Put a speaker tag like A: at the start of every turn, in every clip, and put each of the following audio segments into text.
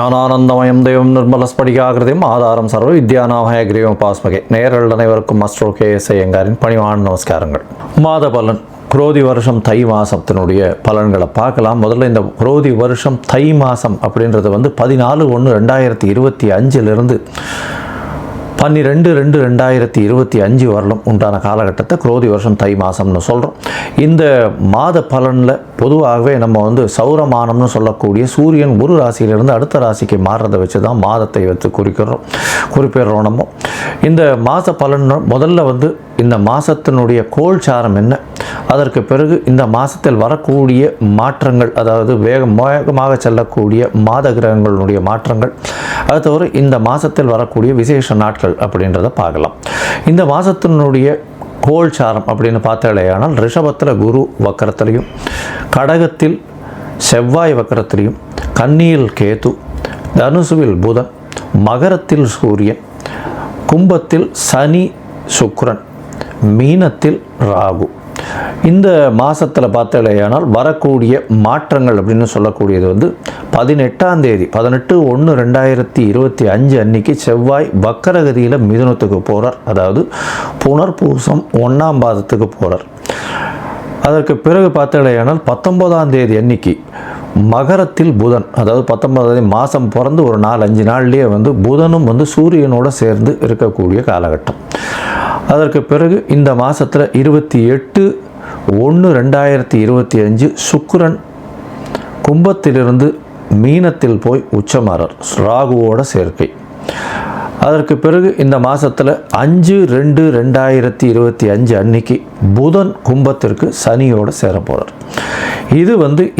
A: ஞானானந்தமயம் தெய்வம் நிர்மலஸ்படிகாகிருதியும் ஆதாரம் சர்வ வித்யாநாமய கிரீவம் பாஸ்மகே. நேயர்கள் அனைவருக்கும் அஸ்ட்ரோ KS ஐயங்காரின் பணிவான நமஸ்காரங்கள். மாத பலன் குரோதி வருஷம் தை மாதத்தினுடைய பலன்களை பார்க்கலாம். முதல்ல இந்த குரோதி வருஷம் தை மாதம் அப்படின்றது 14/1/2025 12/2/2025 வரலும் உண்டான காலகட்டத்தை குரோதி வருஷம் தை மாதம்னு சொல்கிறோம். இந்த மாத பலனில் பொதுவாகவே நம்ம சௌரமானம்னு சொல்லக்கூடிய சூரியன் ஒரு ராசியிலிருந்து அடுத்த ராசிக்கு மாறுறதை வச்சு தான் மாதத்தை வைத்து குறிப்பிடுறோம். நம்ம இந்த மாத பலன் முதல்ல இந்த மாதத்தினுடைய கோல்சாரம் என்ன, அதற்கு பிறகு இந்த மாதத்தில் வரக்கூடிய மாற்றங்கள், அதாவது வேகமாக செல்லக்கூடிய மாத கிரகங்களுடைய மாற்றங்கள், அது தவிர இந்த மாதத்தில் வரக்கூடிய விசேஷ நாட்கள் அப்படின்றத பார்க்கலாம். இந்த மாதத்தினுடைய கோல்சாரம் அப்படின்னு பார்த்தாலேயானால் ரிஷபத்தில் குரு வக்கரத்திலையும், கடகத்தில் செவ்வாய் வக்கரத்திலையும், கன்னியில் கேது, தனுசுவில் புதன், மகரத்தில் சூரியன், கும்பத்தில் சனி சுக்கிரன், மீனத்தில் ராகு. இந்த மாதத்தில் பார்த்தாலேயானால் வரக்கூடிய மாற்றங்கள் அப்படின்னு சொல்லக்கூடியது 18ஆம் தேதி 18/1/2025 அன்னைக்கு செவ்வாய் வக்கரகதியில் மிதுனத்துக்கு போகிறார். அதாவது புனர்பூசம் 1ஆம் பாதத்துக்கு போகிறார். அதற்கு பிறகு பார்த்தாலேயானால் 19ஆம் தேதி அன்னைக்கு மகரத்தில் புதன், அதாவது 19ஆம் தேதி மாதம் பிறந்து ஒரு 4-5 நாள்லேயே புதனும் சூரியனோடு சேர்ந்து இருக்கக்கூடிய காலகட்டம். அதற்கு பிறகு இந்த மாதத்தில் 28/1/2025 சுக்கிரன் கும்பத்திலிருந்து மீனத்தில் போய் உச்சமாறார், ராகுவோட சேர்க்கை. அதற்கு பிறகு இந்த மாதத்தில் 5/2/2025 அன்னைக்கு புதன் கும்பத்திற்கு சனியோடு சேர போகிறார். இது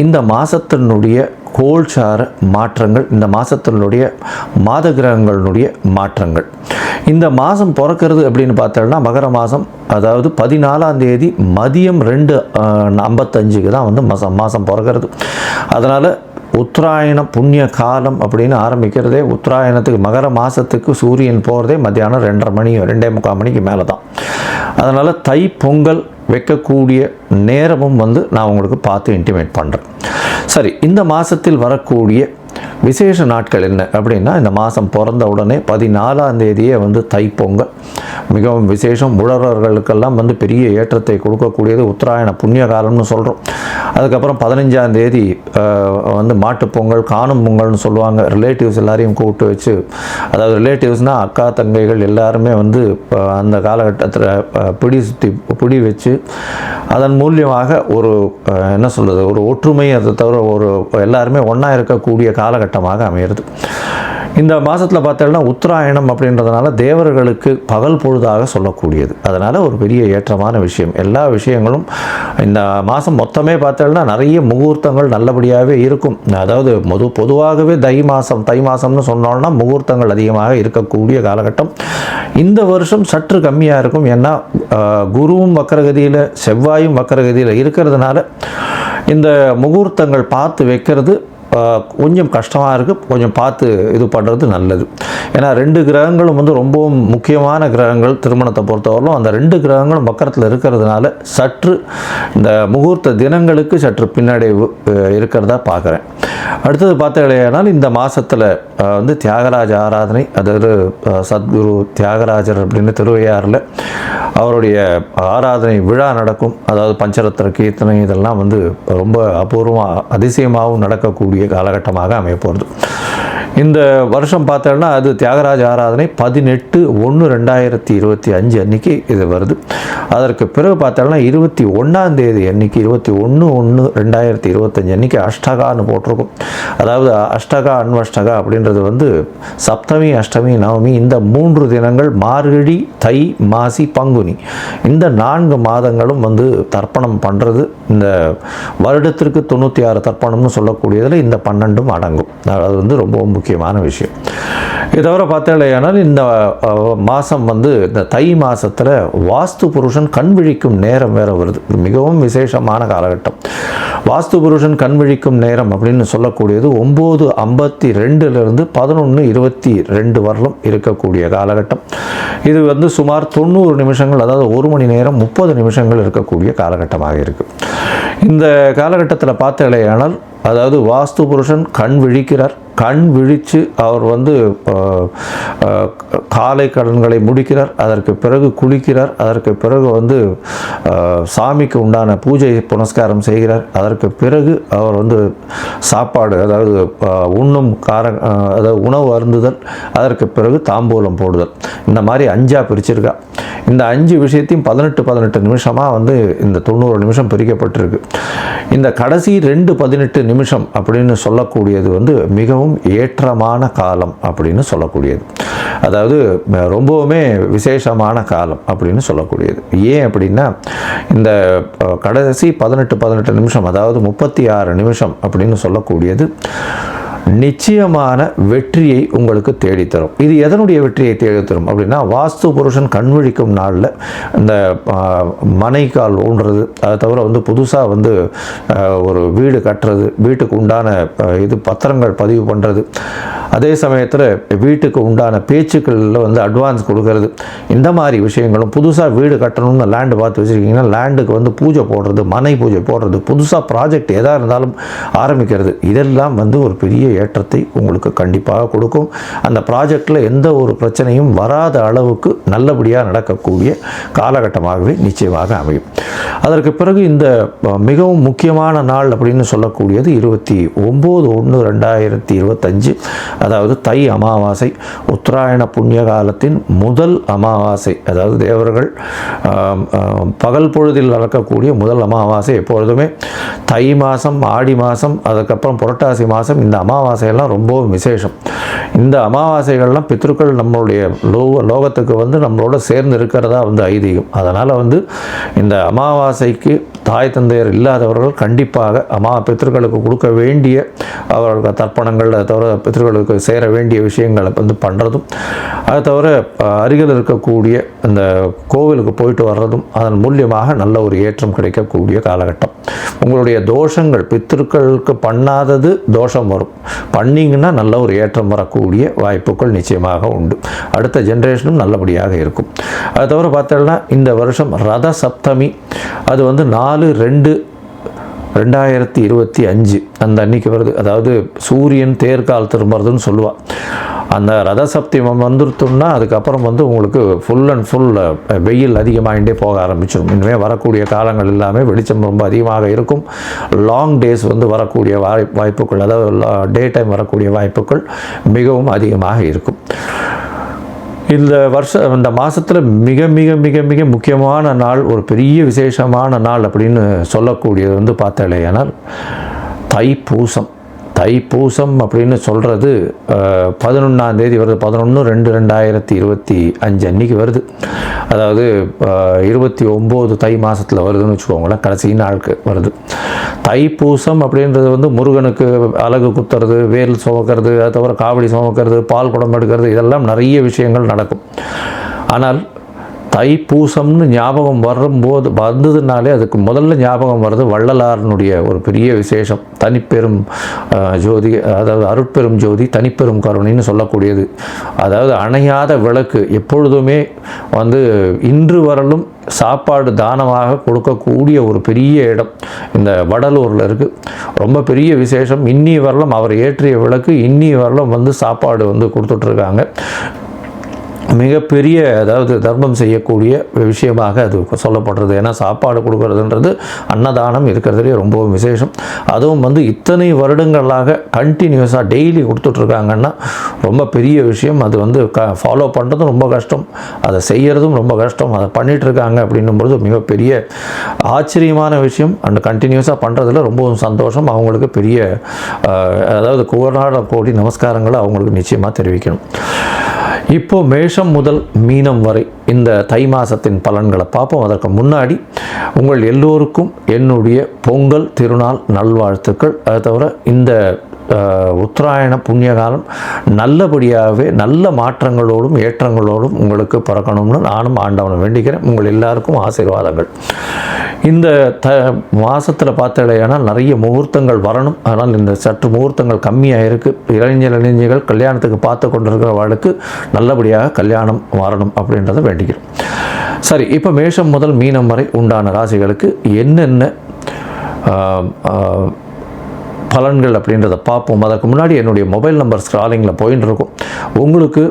A: இந்த மாதத்தினுடைய கோல்சார மாற்றங்கள், இந்த மாதத்தினுடைய மாத கிரகங்களுடைய மாற்றங்கள். இந்த மாதம் பிறக்கிறது அப்படின்னு பார்த்தோம்னா மகர மாதம், அதாவது 14ஆம் தேதி மதியம் 2:55 தான் மாதம் பிறக்கிறது. அதனால் உத்தராயண புண்ணிய காலம் அப்படின்னு ஆரம்பிக்கிறதே உத்தராயணத்துக்கு மகர மாதத்துக்கு சூரியன் போகிறதே மத்தியானம் 2:30 மணிக்கு மேலே தான். அதனால் தை பொங்கல் வைக்கக்கூடிய நேரமும் நான் உங்களுக்கு பார்த்து இன்டிமேட் பண்ணுறேன். சரி, இந்த மாதத்தில் வரக்கூடிய விசேஷ நாட்கள் என்ன அப்படின்னா, இந்த மாதம் பிறந்த உடனே 14ஆம் தேதியே தைப்பொங்கல் மிகவும் விசேஷம். உழவர்களுக்கெல்லாம் பெரிய ஏற்றத்தை கொடுக்கக்கூடியது உத்தராயண புண்ணிய காலம்னு சொல்கிறோம். அதுக்கப்புறம் 15ஆம் தேதி மாட்டுப்பொங்கல், காணும் பொங்கல்னு சொல்லுவாங்க. ரிலேட்டிவ்ஸ் எல்லாரையும் கூப்பிட்டு வச்சு, அதாவது ரிலேட்டிவ்ஸ்னால் அக்கா தங்கைகள் எல்லாருமே அந்த காலகட்டத்தில் பிடி வச்சு அதன் மூலியமாக ஒரு என்ன சொல்கிறது, ஒரு ஒற்றுமை, அதை தவிர ஒரு எல்லாருமே ஒன்றா இருக்கக்கூடிய காலகட்டமாக அமையிறது. இந்த மாதத்தில் பார்த்தோம்னா உத்தராயணம் அப்படின்றதுனால தேவர்களுக்கு பகல் பொழுதாக சொல்லக்கூடியது. அதனால் ஒரு பெரிய ஏற்றமான விஷயம். எல்லா விஷயங்களும் இந்த மாதம் மொத்தமே பார்த்தோம்னா நிறைய முகூர்த்தங்கள் நல்லபடியாகவே இருக்கும். அதாவது பொதுவாகவே தை மாதம்னு சொன்னோம்னா முகூர்த்தங்கள் அதிகமாக இருக்கக்கூடிய காலகட்டம். இந்த வருஷம் சற்று கம்மியாக இருக்கும். ஏன்னா குருவும் வக்கரகதியில் செவ்வாயும் வக்கரகதியில் இருக்கிறதுனால இந்த முகூர்த்தங்கள் பார்த்து வைக்கிறது கொஞ்சம் கஷ்டமாக இருக்குது. கொஞ்சம் பார்த்து இது பண்ணுறது நல்லது. ஏன்னா 2 கிரகங்களும் ரொம்பவும் முக்கியமான கிரகங்கள் திருமணத்தை பொறுத்தவரையிலும். அந்த 2 கிரகங்களும் வக்கரத்தில் இருக்கிறதுனால சற்று இந்த முகூர்த்த தினங்களுக்கு சற்று பின்னடைவு இருக்கிறதா பார்க்குறேன். அடுத்தது பார்த்தீங்கன்னா இந்த மாதத்தில் தியாகராஜ ஆராதனை, அதாவது சத்குரு தியாகராஜர் அப்படின்னு திருவையாறில் அவருடைய ஆராதனை விழா நடக்கும். அதாவது பஞ்சரத்ன கீர்த்தனை இதெல்லாம் ரொம்ப அபூர்வமாக அதிசயமாகவும் நடக்கக்கூடிய காலகட்டமாக அமைய போகிறது. இந்த வருஷம் பார்த்தோம்னா அது தியாகராஜ ஆராதனை 18/1/2025 அன்னைக்கு இது வருது. அதற்கு பிறகு பார்த்தோம்னா 21ஆம் தேதி அன்னைக்கு 21/1/2025 அன்னைக்கு அஷ்டகான்னு போட்டிருக்கும். அதாவது அஷ்டகா அன்வஷ்டகா அப்படின்றது சப்தமி அஷ்டமி நவமி இந்த 3 தினங்கள் மார்கழி தை மாசி பங்குனி இந்த 4 மாதங்களும் தர்ப்பணம் பண்ணுறது. இந்த வருடத்திற்கு 96 தர்ப்பணம்னு சொல்லக்கூடியதில் இந்த 12ம் அடங்கும். அது ரொம்ப முக்கியமான விஷயம். இதை தவிர பார்த்தாலேயானால் இந்த மாதம் இந்த தை மாதத்தில் வாஸ்து புருஷன் கண் விழிக்கும் நேரம் வேறு வருது. மிகவும் விசேஷமான காலகட்டம். வாஸ்து புருஷன் கண் விழிக்கும் நேரம் அப்படின்னு சொல்லக்கூடியது 9:52 11:22 வரலும் இருக்கக்கூடிய காலகட்டம். இது சுமார் 90 நிமிஷங்கள், அதாவது 1 மணி நேரம் 30 நிமிஷங்கள் இருக்கக்கூடிய காலகட்டமாக இருக்குது. இந்த காலகட்டத்தில் பார்த்தாலேயானால் அதாவது வாஸ்து புருஷன் கண் விழிக்கிறார். கண் விழித்து அவர் வந்து காலை கடன்களை முடிக்கிறார், அதற்கு பிறகு குளிக்கிறார், அதற்கு பிறகு வந்து சாமிக்கு உண்டான பூஜை புனஸ்காரம் செய்கிறார், அதற்கு பிறகு அவர் வந்து சாப்பாடு அதாவது உண்ணும் அதாவது உணவு அருந்துதல், அதற்கு பிறகு தாம்பூலம் போடுதல், இந்த மாதிரி 5ஆக பிரிச்சிருக்கா. இந்த 5 விஷயத்தையும் 18 நிமிஷமாக வந்து இந்த 90 நிமிஷம் பிரிக்கப்பட்டிருக்கு. இந்த கடைசி 18 நிமிஷம் அப்படின்னு சொல்லக்கூடியது வந்து மிகவும் ஏற்றமான காலம் அப்படின்னு சொல்லக்கூடியது. அதாவது ரொம்பவுமே விசேஷமான காலம் அப்படின்னு சொல்லக்கூடியது. ஏன் அப்படின்னா இந்த கடைசி 18 நிமிஷம் அதாவது 36 நிமிஷம் அப்படின்னு சொல்லக்கூடியது நிச்சயமான வெற்றியை உங்களுக்கு தேடித்தரும். இது எதனுடைய வெற்றியை தேடித்தரும் அப்படின்னா, வாஸ்து புருஷன் கண்விழிக்கும் நாளில் இந்த மனைக்கால் ஊன்றது, அதை தவிர வந்து புதுசாக வந்து ஒரு வீடு கட்டுறது, வீட்டுக்கு உண்டான இது பத்திரங்கள் பதிவு பண்ணுறது, அதே சமயத்தில் வீட்டுக்கு உண்டான பேச்சுக்களில் வந்து அட்வான்ஸ் கொடுக்கறது, இந்த மாதிரி விஷயங்களும், புதுசாக வீடு கட்டணும்னு லேண்டு பார்த்து வச்சுருக்கீங்கன்னா லேண்டுக்கு வந்து பூஜை போடுறது, மனை பூஜை போடுறது, புதுசாக ப்ராஜெக்ட் எதாக இருந்தாலும் ஆரம்பிக்கிறது, இதெல்லாம் வந்து ஒரு பெரிய ஏற்றத்தை உங்களுக்கு கண்டிப்பாக கொடுக்கும். அந்த ப்ராஜெக்டில் எந்த ஒரு பிரச்சனையும் வராத அளவுக்கு நல்லபடியாக நடக்கக்கூடிய காலகட்டமாகவே நிச்சயமாக அமையும். அதற்கு பிறகு இந்த மிகவும் முக்கியமான நாள் அப்படின்னு சொல்லக்கூடியது 29/1/2025, அதாவது தை அமாவாசை, உத்தராயண புண்ணிய காலத்தின் முதல் அமாவாசை. அதாவது தேவர்கள் பகல் பொழுதில் நடக்கக்கூடிய முதல் அமாவாசை. எப்பொழுதுமே தை மாதம், ஆடி மாதம், அதுக்கப்புறம் புரட்டாசி மாதம், இந்த அமாவாசையெல்லாம் ரொம்ப விசேஷம். இந்த அமாவாசைகள்லாம் பித்ருக்கள் நம்மளுடைய லோகத்துக்கு வந்து நம்மளோட சேர்ந்து இருக்கிறதா வந்து ஐதீகம். அதனால் வந்து இந்த அமாவாசைக்கு தாய் தந்தையர் இல்லாதவர்கள் கண்டிப்பாக பித்ருக்களுக்கு கொடுக்க வேண்டிய அவர்களுக்கு தர்ப்பணங்கள், அதை தவிர பித்ருக்களுக்கு சேர வேண்டிய விஷயங்களை வந்து பண்ணுறதும், அதை தவிர அருகில் இருக்கக்கூடிய இந்த கோவிலுக்கு போயிட்டு வர்றதும் அதன் மூலியமாக நல்ல ஒரு ஏற்றம் கிடைக்கக்கூடிய காலகட்டம். உங்களுடைய தோஷங்கள் பித்ருக்களுக்கு பண்ணாதது தோஷம் வரும், பண்ணிங்கன்னா நல்ல ஒரு ஏற்றம் வரக்கூடிய வாய்ப்புகள் நிச்சயமாக உண்டு. அடுத்த ஜென்ரேஷனும் நல்லபடியாக இருக்கும். அதை தவிர பார்த்தோம்னா இந்த வருஷம் ரத சப்தமி, அது வந்து 4/2/2025 அந்த அன்னைக்கு வருது. அதாவது சூரியன் தேர்கால் திரும்புறதுன்னு சொல்லுவாள். அந்த ரத சப்தமம் வந்துருத்தோம்னா அதுக்கப்புறம் வந்து உங்களுக்கு ஃபுல் அண்ட் ஃபுல் வெயில் அதிகமாகிட்டே போக ஆரம்பிச்சிடும். இனிமேல் வரக்கூடிய காலங்கள் எல்லாமே வெளிச்சம் ரொம்ப அதிகமாக இருக்கும். லாங் டேஸ் வந்து வரக்கூடிய வாய்ப்புகள், அதாவது டே டைம் வரக்கூடிய வாய்ப்புகள் மிகவும் அதிகமாக இருக்கும். இந்த மாதத்தில் மிக மிக மிக மிக முக்கியமான நாள், ஒரு பெரிய விசேஷமான நாள் அப்படின்னு சொல்லக்கூடியது வந்து பார்த்தாலேயானால் தைப்பூசம். தைப்பூசம் அப்படின்னு சொல்கிறது 11ஆம் தேதி வருது. 11/2/2025 அன்றைக்கி வருது. அதாவது 29 தை மாதத்தில் வருதுன்னு வச்சுக்கோங்களேன், கடைசி நாளுக்கு வருது. தைப்பூசம் அப்படின்றது வந்து முருகனுக்கு அலகு குத்துறது, வேல் சுமக்கிறது, அதை தவிர காவடி சுமக்கிறது, பால் குடம் எடுக்கிறது, இதெல்லாம் நிறைய விஷயங்கள் நடக்கும். ஆனால் தைப்பூசம்னு ஞாபகம் வந்ததுனாலே அதுக்கு முதல்ல ஞாபகம் வர்றது வள்ளலாரனுடைய ஒரு பெரிய விசேஷம், தனிப்பெரும் ஜோதி, அதாவது அருட்பெரும் ஜோதி தனிப்பெரும் கருணைன்னு சொல்லக்கூடியது. அதாவது அணையாத விளக்கு, எப்பொழுதுமே வந்து இன்று வரலும் சாப்பாடு தானமாக கொடுக்கக்கூடிய ஒரு பெரிய இடம் இந்த வடலூரில் இருக்குது. ரொம்ப பெரிய விசேஷம். இன்னி வரலும் அவர் ஏற்றிய விளக்கு இன்னி வரலும் வந்து சாப்பாடு வந்து கொடுத்துட்ருக்காங்க. மிகப்பெரிய அதாவது தர்மம் செய்யக்கூடிய விஷயமாக அது சொல்லப்படுறது. ஏன்னா சாப்பாடு கொடுக்கறதுன்றது அன்னதானம் இருக்கிறதுலே ரொம்பவும் விசேஷம். அதுவும் வந்து இத்தனை வருடங்களாக கண்டினியூஸாக டெய்லி கொடுத்துட்ருக்காங்கன்னா ரொம்ப பெரிய விஷயம். அது வந்து ஃபாலோ பண்ணுறதும் ரொம்ப கஷ்டம், அதை செய்கிறதும் ரொம்ப கஷ்டம். அதை பண்ணிகிட்ருக்காங்க அப்படின்னும்பொழுது மிகப்பெரிய ஆச்சரியமான விஷயம். அண்ட் கண்டினியூஸாக பண்ணுறதுல ரொம்பவும் சந்தோஷம். அவங்களுக்கு பெரிய அதாவது கோடி நமஸ்காரங்களை அவங்களுக்கு நிச்சயமாக தெரிவிக்கணும். இப்போது மேஷம் முதல் மீனம் வரை இந்த தை மாதத்தின் பலன்களை பார்ப்போம். அதற்கு முன்னாடி உங்கள் எல்லோருக்கும் என்னுடைய பொங்கல் திருநாள் நல்வாழ்த்துக்கள். அதை தவிர இந்த உத்தராயண புண்ணியகாலம் நல்லபடியாகவே நல்ல மாற்றங்களோடும் ஏற்றங்களோடும் உங்களுக்கு பிறக்கணும்னு நானும் ஆண்டவனை வேண்டிக்கிறேன். உங்கள் எல்லாருக்கும் ஆசீர்வாதங்கள். இந்த மாதத்தில் பார்த்தாலேயானால் நிறைய முகூர்த்தங்கள் வரணும். அதனால் இந்த சற்று முகூர்த்தங்கள் கம்மியாக இருக்குது. இளைஞர்கள் கல்யாணத்துக்கு பார்த்து கொண்டிருக்கிறவர்களுக்கு நல்லபடியாக கல்யாணம் வரணும் அப்படின்றத வேண்டிக்கிறோம். சரி, இப்போ மேஷம் முதல் மீனம் வரை உண்டான ராசிகளுக்கு என்னென்ன பலன்கள் அப்படின்றத பார்ப்போம். அதற்கு முன்னாடி என்னுடைய மொபைல் நம்பர் ஸ்க்ராலிங்கில் போயின்னு இருக்கும். உங்களுக்கு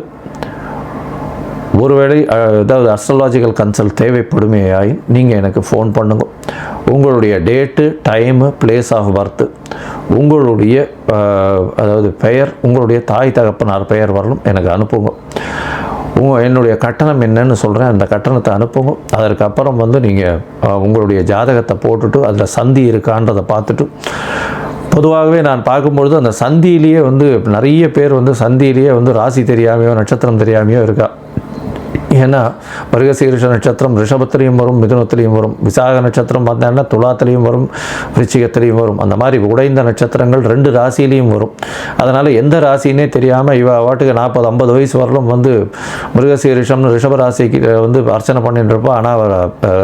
A: ஒருவேளை ஏதாவது அஸ்ட்ராலாஜிக்கல் கன்சல்ட் தேவைப்படுமையாயின் நீங்கள் எனக்கு ஃபோன் பண்ணுங்க. உங்களுடைய date, time, place of birth, உங்களுடைய அதாவது பெயர், உங்களுடைய தாய் தகப்பனார் பெயர் வரலும் எனக்கு அனுப்புங்க. என்னுடைய கட்டணம் என்னன்னு சொல்கிறேன், அந்த கட்டணத்தை அனுப்புங்க. அதற்கப்புறம் நீங்கள் உங்களுடைய ஜாதகத்தை போட்டுட்டு அதில் சந்தி இருக்கான்றதை பார்த்துட்டு, பொதுவாகவே நான் பார்க்கும்பொழுது அந்த சந்தியிலேயே நிறைய பேர் சந்தியிலேயே ராசி தெரியாமையோ நட்சத்திரம் தெரியாமையோ இருக்கா. ஏன்னா மிருகசீரிஷ நட்சத்திரம் ரிஷபத்திலையும் வரும், மிதுனத்திலையும் வரும். விசாக நட்சத்திரம் பார்த்தீங்கன்னா துலாத்திலையும் வரும், விருச்சிகத்திலையும் வரும். அந்த மாதிரி உடைந்த நட்சத்திரங்கள் 2 ராசியிலையும் வரும். அதனால் எந்த ராசினே தெரியாமல் இவ வாட்டுக்கு 40-50 வயசு வரலும் மிருகசீரிஷம்னு ரிஷப ராசிக்கு அர்ச்சனை பண்ணிட்டு இருப்பாள். ஆனால்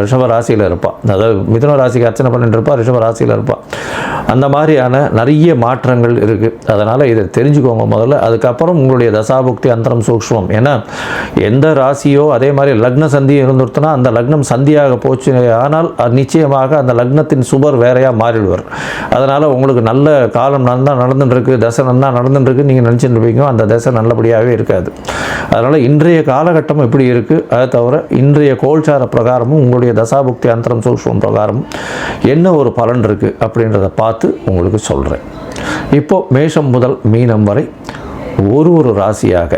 A: ரிஷப ராசியில் இருப்பாள். அதாவது மிதுன ராசிக்கு அர்ச்சனை பண்ணிட்டு இருப்பாள், ரிஷப ராசியில் இருப்பாள். அந்த மாதிரியான நிறைய மாற்றங்கள் இருக்குது. அதனால் இதை தெரிஞ்சுக்கோங்க முதல்ல. அதுக்கப்புறம் உங்களுடைய தசாபுக்தி அந்தரம் சூக்ஷ்மம். ஏன்னா எந்த ராசியோ அதே மாதிரி லக்ன சந்தி இருந்துருத்துனா அந்த லக்னம் சந்தியாக போச்சு ஆனால் நிச்சயமாக அந்த லக்னத்தின் சுபர் வேறையாக மாறிடுவார். அதனால் உங்களுக்கு நல்ல காலம் நல்லா நடந்துட்டுருக்கு, தசை நல்லா நடந்துட்டுருக்கு நீங்கள் நினச்சிட்டு இருப்பீங்க, அந்த தசை நல்லபடியாகவே இருக்காது. அதனால் இன்றைய காலகட்டம் எப்படி இருக்குது, அதை தவிர இன்றைய கோல்சார பிரகாரமும் உங்களுடைய தசாபுக்தி அந்தரம் சூக்ஷ்மம் பிரகாரமும் என்ன ஒரு பலன் இருக்குது அப்படின்றத பார்த்து உங்களுக்கு சொல்கிறேன். இப்போது மேஷம் முதல் மீனம் வரை ஒரு ராசியாக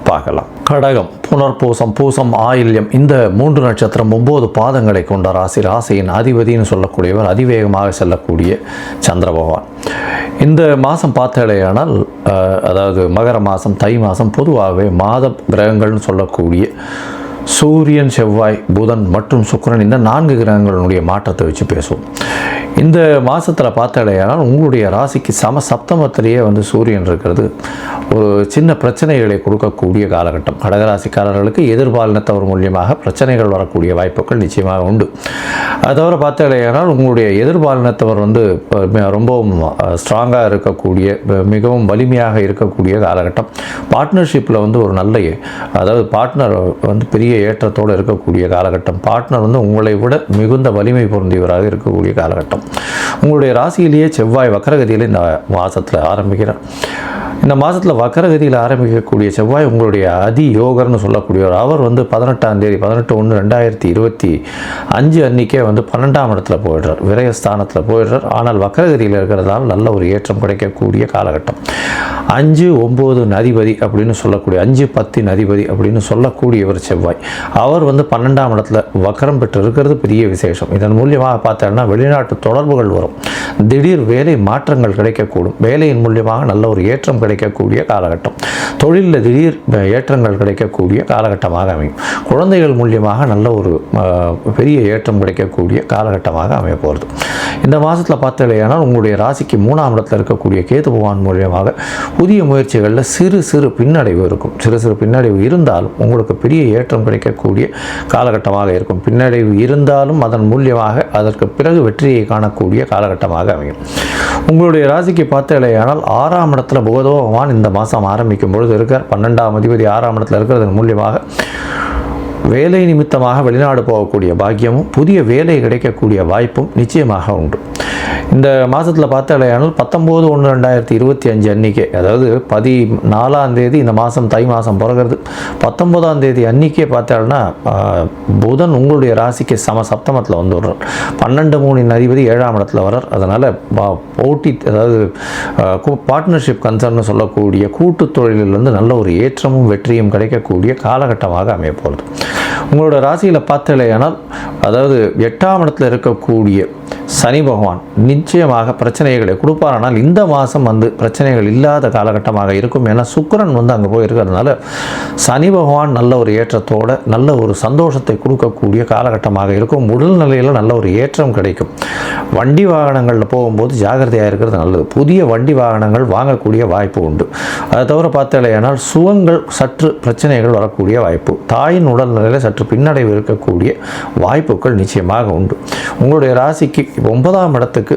A: பார்க்கலாம். கடகம், புனர்பூசம், பூசம், ஆயில்யம், இந்த 3 நட்சத்திரம் 9 பாதங்களை கொண்ட ராசி. ராசியின் அதிபதினு சொல்லக்கூடியவர், அதிவேகமாக செல்லக்கூடிய சந்திர பகவான். இந்த மாதம் பார்த்தாலேயானால் அதாவது மகர மாதம், தை மாதம் பொதுவாகவே மாத கிரகங்கள்னு சொல்லக்கூடிய சூரியன், செவ்வாய், புதன் மற்றும் சுக்கிரன், இந்த 4 கிரகங்களுடைய மாற்றத்தை வச்சு பேசுவோம். இந்த மாதத்தில் பார்த்தாலேயானால் உங்களுடைய ராசிக்கு சப்தமத்திலேயே சூரியன் இருக்கிறது ஒரு சின்ன பிரச்சனைகளை கொடுக்கக்கூடிய காலகட்டம். கடகராசிக்காரர்களுக்கு எதிர்பாலினத்தவர் மூலியமாக பிரச்சனைகள் வரக்கூடிய வாய்ப்புகள் நிச்சயமாக உண்டு. அது தவிர பார்த்தாலேயானால் உங்களுடைய எதிர்பாலினத்தவர் ரொம்பவும் ஸ்ட்ராங்காக இருக்கக்கூடிய, மிகவும் வலிமையாக இருக்கக்கூடிய காலகட்டம். பார்ட்னர்ஷிப்பில் ஒரு நல்ல, அதாவது பார்ட்னர் பெரிய ஏற்றத்தோடு இருக்கக்கூடிய காலகட்டம். பார்ட்னர் உங்களை விட மிகுந்த வலிமை பொருந்தியவராக இருக்கக்கூடிய காலகட்டம். உங்களுடைய ராசியிலேயே செவ்வாய் வக்கரகதியில் இந்த மாதத்தில் ஆரம்பிக்கிறார். இந்த மாதத்தில் வக்கரகதியில் ஆரம்பிக்கக்கூடிய செவ்வாய் உங்களுடைய அதி யோகர்னு சொல்லக்கூடியவர். அவர் 18ஆம் தேதி 18/1/2025 அன்றைக்கே 12ஆம் இடத்துல போயிடுறார், விரயஸ்தானத்தில் போயிடுறார். ஆனால் வக்கரகதியில் இருக்கிறதால நல்ல ஒரு ஏற்றம் கிடைக்கக்கூடிய காலகட்டம். 5-9 அதிபதி அப்படின்னு சொல்லக்கூடிய 5-10 அதிபதி அப்படின்னு சொல்லக்கூடியவர் செவ்வாய். அவர் 12ஆம் இடத்துல வக்கரம் பெற்று இருக்கிறது பெரிய விசேஷம். இதன் மூலியமாக பார்த்தோம்னா வெளிநாட்டு தொடர்புகள் வரும், திடீர் வேலை மாற்றங்கள் கிடைக்கக்கூடும், வேலையின் மூலியமாக நல்ல ஒரு ஏற்றம் கிடைக்கக்கூடிய காலகட்டம், தொழிலில் திடீர் ஏற்றங்கள் கிடைக்கக்கூடிய காலகட்டமாக அமையும். குழந்தைகள் மூலியமாக நல்ல ஒரு பெரிய ஏற்றம் கிடைக்கக்கூடிய காலகட்டமாக அமைய போகிறது. இந்த மாதத்தில் பார்த்தலையானால் உங்களுடைய ராசிக்கு 3ஆம் இடத்தில் இருக்கக்கூடிய கேது பகவான் மூலியமாக புதிய முயற்சிகளில் சிறு பின்னடைவு இருக்கும். சிறு பின்னடைவு இருந்தாலும் உங்களுக்கு பெரிய ஏற்றம் கிடைக்கக்கூடிய காலகட்டமாக இருக்கும். பின்னடைவு இருந்தாலும் அதன் மூலியமாக அதற்கு பிறகு வெற்றியை காணக்கூடிய காலகட்டமாக அமையும். உங்களுடைய ராசிக்கு பார்த்தலையானால் 6ஆம் இடத்துல புத பகவான் இந்த மாதம் ஆரம்பிக்கும் பொழுது இருக்கார். 12ஆம் அதிபதி 6ஆம் இடத்துல இருக்கிறதன் மூலியமாக வேலை நிமித்தமாக வெளிநாடு போகக்கூடிய பாக்கியமும் புதிய வேலை கிடைக்கக்கூடிய வாய்ப்பும் நிச்சயமாக உண்டு. இந்த மாதத்தில் பார்த்தாலேயானால் 19/1/2025 அன்றைக்கே, அதாவது 14ஆம் தேதி இந்த மாதம் தை மாதம் பிறகுறது, 19ஆம் தேதி அன்றைக்கே பார்த்தாலும்னா புதன் உங்களுடைய ராசிக்கு சப்தமத்தில் விடுறார். 12-3 அதிபதி 7ஆம் இடத்துல வர்றார். அதனால் போட்டி, அதாவது பார்ட்னர்ஷிப் கன்சர்ன்னு சொல்லக்கூடிய கூட்டு தொழிலிலிருந்து நல்ல ஒரு ஏற்றமும் வெற்றியும் கிடைக்கக்கூடிய காலகட்டமாக அமைய போகிறது. உங்களோட ராசியில் பார்த்தாலேயானால் அதாவது 8ஆம் இடத்துல இருக்கக்கூடிய சனி பகவான் நிச்சயமாக பிரச்சனைகளை கொடுப்பார். ஆனால் இந்த மாதம் பிரச்சனைகள் இல்லாத காலகட்டமாக இருக்கும். ஏன்னா சுக்கிரன் அங்கே போய் இருக்கிறதுனால சனி பகவான் நல்ல ஒரு ஏற்றத்தோடு நல்ல ஒரு சந்தோஷத்தை கொடுக்கக்கூடிய காலகட்டமாக இருக்கும். உடல்நிலையில் நல்ல ஒரு ஏற்றம் கிடைக்கும். வண்டி வாகனங்களில் போகும்போது ஜாகிரதையாக இருக்கிறது நல்லது. புதிய வண்டி வாகனங்கள் வாங்கக்கூடிய வாய்ப்பு உண்டு. அதை தவிர பார்த்தாலேயானால் சுகங்கள் சற்று பிரச்சனைகள் வரக்கூடிய வாய்ப்பு, தாயின் உடல்நிலையில் சற்று பின்னடைவு இருக்கக்கூடிய வாய்ப்புகள் நிச்சயமாக உண்டு. உங்களுடைய ராசிக்கு 9ஆம் இடத்துக்கு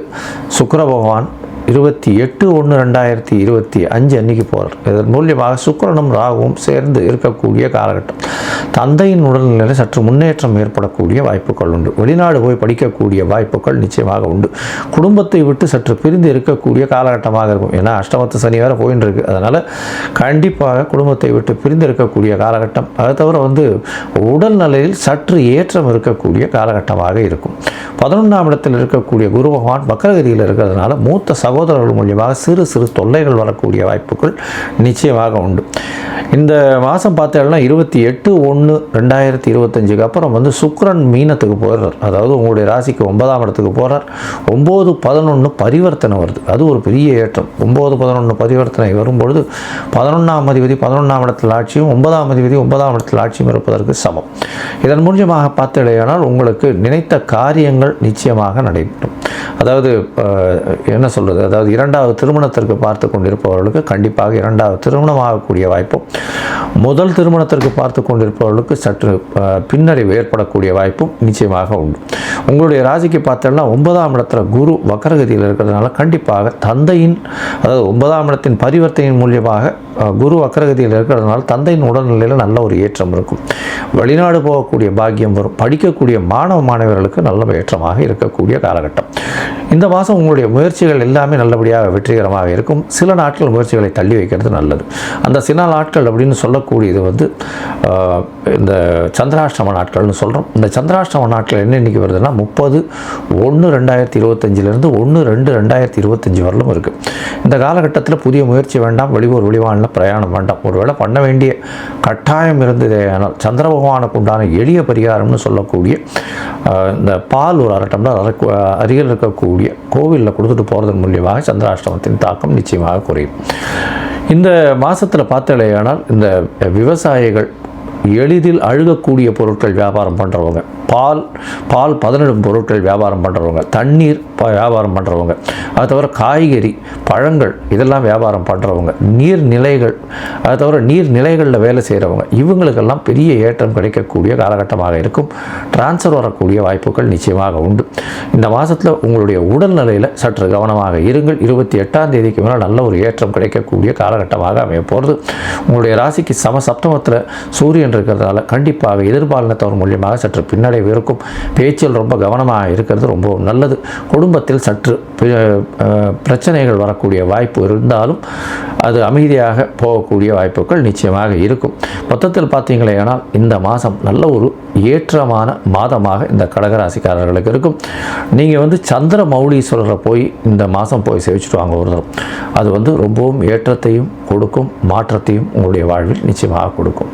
A: சுக்கிர பகவான் 28/1/2025 அன்னைக்கு போகிறார். இதன் மூலியமாக சுக்கிரனும் ராகுவும் சேர்ந்து இருக்கக்கூடிய காலகட்டம். தந்தையின் உடல்நிலையில் சற்று முன்னேற்றம் ஏற்படக்கூடிய வாய்ப்புகள் உண்டு. வெளிநாடு போய் படிக்கக்கூடிய வாய்ப்புகள் நிச்சயமாக உண்டு. குடும்பத்தை விட்டு சற்று பிரிந்து இருக்கக்கூடிய காலகட்டமாக இருக்கும். ஏன்னா அஷ்டமத்து சனி வேறு போயின்னு இருக்கு. அதனால் கண்டிப்பாக குடும்பத்தை விட்டு பிரிந்து இருக்கக்கூடிய காலகட்டம். அதை தவிர உடல்நிலையில் சற்று ஏற்றம் இருக்கக்கூடிய காலகட்டமாக இருக்கும். 11ஆம் இடத்தில் இருக்கக்கூடிய குரு பகவான் வக்ரகதியில் இருக்கிறதுனால மூத்த சகோதரர்கள் மூலியமாக சிறு சிறு தொல்லைகள் வரக்கூடிய வாய்ப்புகள் நிச்சயமாக உண்டு. இந்த மாதம் பார்த்தீங்கன்னா 28/1/2025 அப்புறம் சுக்கிரன் மீனத்துக்கு போயிடுறார். அதாவது உங்களுடைய ராசிக்கு 9ஆம் இடத்துக்கு போகிறார். 9-11 பரிவர்த்தனை வருது. அது ஒரு பெரிய ஏற்றம். 9-11 பரிவர்த்தனை வரும்பொழுது 11ஆம் அதிபதி 11ஆம் இடத்தில் ஆட்சியும் 9ஆம் அதிபதி 9ஆம் இடத்தில் ஆட்சியும் இருப்பதற்கு சமம். இதன் மூலமாக பார்த்தீங்கன்னா உங்களுக்கு நினைத்த காரியங்கள் நிச்சயமாக நடைபெறும். அதாவது என்ன சொல்கிறது, அதாவது இரண்டாவது திருமணத்திற்கு பார்த்து கொண்டிருப்பவர்களுக்கு கண்டிப்பாக இரண்டாவது திருமணம் ஆகக்கூடிய வாய்ப்பும், முதல் திருமணத்திற்கு பார்த்து கொண்டிருப்பவர்களுக்கு சற்று பின்னடைவு ஏற்படக்கூடிய வாய்ப்பும் நிச்சயமாக உண்டு. உங்களுடைய ராசிக்கு பார்த்தோம்னா 9ஆம் இடத்துல குரு வக்ரகதியில் இருக்கிறதுனால கண்டிப்பாக தந்தையின், அதாவது 9ஆம் இடத்தின் பரிவர்த்தனையின் மூலியமாக குரு வக்ரகதியில் இருக்கிறதுனால தந்தையின் உடல்நிலையில் நல்ல ஒரு ஏற்றம் இருக்கும். வெளிநாடு போகக்கூடிய பாக்கியம் வரும். படிக்கக்கூடிய மாணவர்களுக்கு நல்ல ஏற்றமாக இருக்கக்கூடிய காலகட்டம். இந்த மாதம் உங்களுடைய முயற்சிகள் எல்லாமே நல்லபடியாக வெற்றிகரமாக இருக்கும். சில நாட்கள் முயற்சிகளை தள்ளி வைக்கிறது நல்லது. அந்த சில நாட்கள் அப்படின்னு சொல்லக்கூடியது இந்த சந்திராஷ்டம நாட்கள்னு சொல்கிறோம். இந்த சந்திராஷ்டம நாட்கள் என்ன இன்னைக்கு வருதுன்னா 30/1/2025 1/2/2025 வரலும் இருக்குது. இந்த காலகட்டத்தில் புதிய முயற்சி வேண்டாம். வெளியூர் வெளிவானில் பிரயாணம் வேண்டாம். ஒருவேளை பண்ண வேண்டிய கட்டாயம் இருந்ததே ஆனால் சந்திர பகவானுக்கு உண்டான எளிய பரிகாரம்னு சொல்லக்கூடிய இந்த பால் ஒரு 1/2 டம்ளர் அருகில் இருக்கக்கூடிய கோவிலில் கொடுத்துட்டு போகிறதன் மூலியமாக சந்திராஷ்டமத்தின் தாக்கம் நிச்சயமாக குறையும். இந்த மாதத்தில் பார்த்தலையானால் இந்த விவசாயிகள், எளிதில் அழுகக்கூடிய பொருட்கள் வியாபாரம் பண்ணுறவங்க, பால் பதனிடும் பொருட்கள் வியாபாரம் பண்ணுறவங்க, தண்ணீர் வியாபாரம் பண்ணுறவங்க, அது தவிர காய்கறி பழங்கள் இதெல்லாம் வியாபாரம் பண்ணுறவங்க, நீர்நிலைகள், அது தவிர நீர்நிலைகளில் வேலை செய்கிறவங்க, இவங்களுக்கெல்லாம் பெரிய ஏற்றம் கிடைக்கக்கூடிய காலகட்டமாக இருக்கும். டிரான்ஸ்ஃபர் வரக்கூடிய வாய்ப்புகள் நிச்சயமாக உண்டு. இந்த மாதத்தில் உங்களுடைய உடல்நிலையில் சற்று கவனமாக இருங்கள். 28ஆம் தேதிக்கு மேலே நல்ல ஒரு ஏற்றம் கிடைக்கக்கூடிய காலகட்டமாக அமைய போகிறது. உங்களுடைய ராசிக்கு சப்தமத்தில் சூரியன் இருக்கிறதால கண்டிப்பாக எதிர்பாலினத்தவர் மூலியமாக சற்று பின்னடைவு இருக்கும். பேச்சில் ரொம்ப கவனமாக இருக்கிறது ரொம்ப நல்லது. குடும்பத்தில் சற்று பிரச்சனைகள் வரக்கூடிய வாய்ப்பு இருந்தாலும் அது அமைதியாக போகக்கூடிய வாய்ப்புகள் நிச்சயமாக இருக்கும். மொத்தத்தில் பார்த்தீங்களேனால் இந்த மாதம் நல்ல ஒரு ஏற்றமான மாதமாக இந்த கடகராசிக்காரர்களுக்கு இருக்கும். நீங்கள் சந்திர மௌலீஸ்வரரை போய் இந்த மாதம் போய் சேவிச்சுட்டு வாங்க ஒரு தரம். அது ரொம்பவும் ஏற்றத்தையும் கொடுக்கும், மாற்றத்தையும் உங்களுடைய வாழ்வில் நிச்சயமாக கொடுக்கும்.